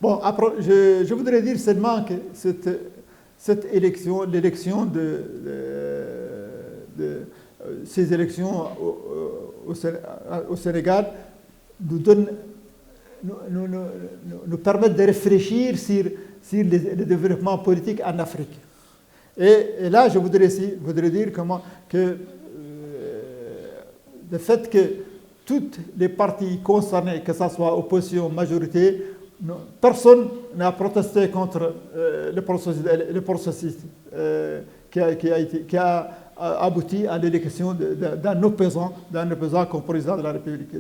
Bon, après, je voudrais dire seulement que cette élection, l'élection ces élections au Sénégal nous permettent de réfléchir sur le développement politique en Afrique. Et là, je voudrais dire que le fait que toutes les partis concernés, que ce soit opposition, majorité, personne n'a protesté contre le processus qui a abouti à l'élection d'un opposant comme président de la République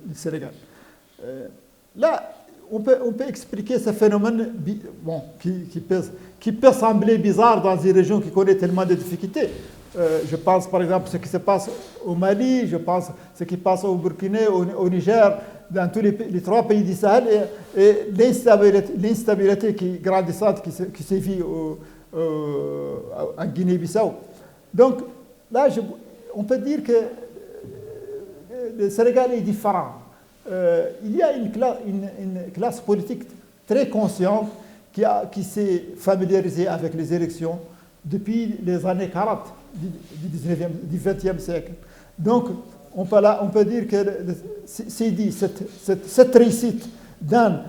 du Sénégal. Là, on peut expliquer ce phénomène qui peut sembler bizarre dans une région qui connaît tellement de difficultés. Je pense par exemple à ce qui se passe au Mali, je pense à ce qui se passe au Burkina, au Niger, dans tous les 3 pays du Sahel, et l'instabilité grandissante qui sévit en Guinée-Bissau. Donc là, on peut dire que le Sénégal est différent. Il y a une classe politique très consciente qui s'est familiarisée avec les élections depuis les années 40 du XXe siècle. Donc, on peut dire que cette réussite dans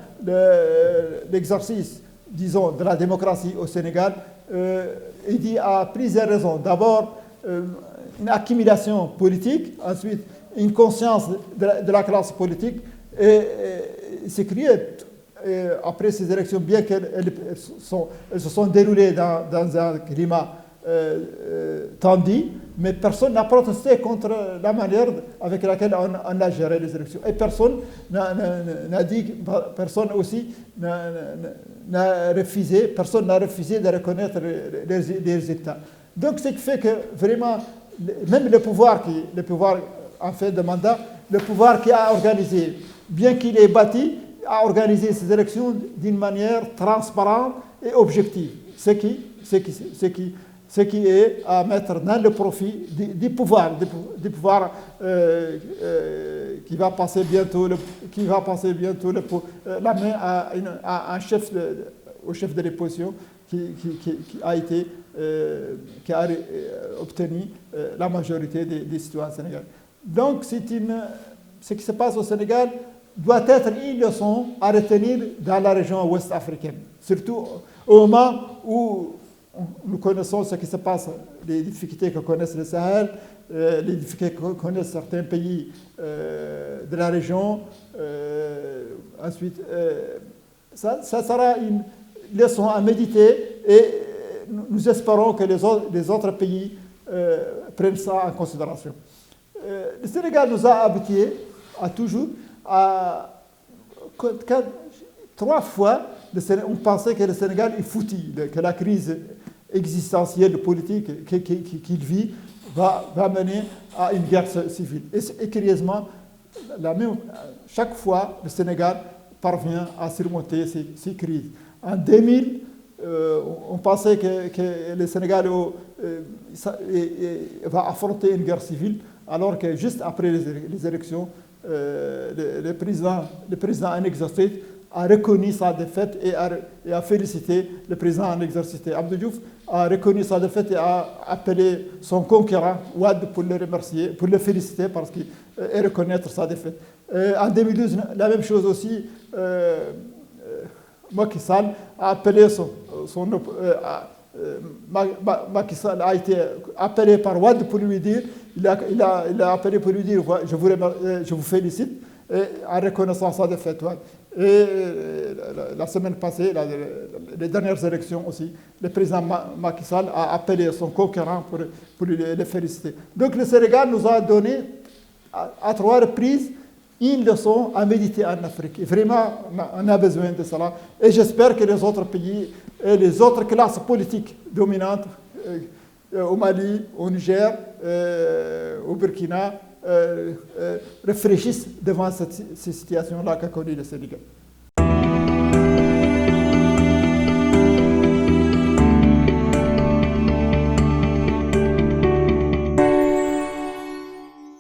l'exercice, disons, de la démocratie au Sénégal est due à plusieurs raisons. D'abord, une accumulation politique, ensuite une conscience de la classe politique, et c'est créé après ces élections, bien qu'elles se sont déroulées dans un climat tendu, mais personne n'a protesté contre la manière avec laquelle on a géré les élections. Et personne n'a refusé de reconnaître les résultats. Donc, ce qui fait que vraiment, même le pouvoir en fin de mandat, le pouvoir qui a organisé, bien qu'il ait bâti, a organisé ces élections d'une manière transparente et objective, ce qui est à mettre dans le profit du pouvoir qui va passer bientôt la main à un chef au chef de l'opposition qui a obtenu la majorité des citoyens sénégalais. Donc, ce qui se passe au Sénégal doit être une leçon à retenir dans la région ouest africaine, surtout au moment où nous connaissons ce qui se passe, les difficultés que connaissent le Sahel, les difficultés que connaissent certains pays de la région. Ensuite, ça sera une leçon à méditer, et nous espérons que les autres pays prennent ça en considération. Le Sénégal nous a habitués à 3 fois, on pensait que le Sénégal est foutu, que la crise existentielle politique qu'il vit va mener à une guerre civile. Et curieusement, chaque fois, le Sénégal parvient à surmonter ces crises. En 2000, on pensait que le Sénégal va affronter une guerre civile, alors que juste après les élections, le président en exercice a reconnu sa défaite et a félicité le président en exercice. Abdou Diouf a reconnu sa défaite et a appelé son concurrent Ouad pour le remercier, pour le féliciter et reconnaître sa défaite. En 2012, la même chose aussi, Macky Sall a appelé Macky Sall a été appelé par Ouad pour lui dire, il a appelé pour lui dire je vous félicite, en reconnaissant sa défaite. Et la semaine passée, les dernières élections aussi, le président Macky Sall a appelé son concurrent pour le féliciter. Donc le Sénégal nous a donné à 3 reprises une leçon à méditer en Afrique. Et vraiment, on a besoin de cela. Et j'espère que les autres pays et les autres classes politiques dominantes, au Mali, au Niger, au Burkina, réfléchissent devant ces situations-là qu'a connu le Sénégal.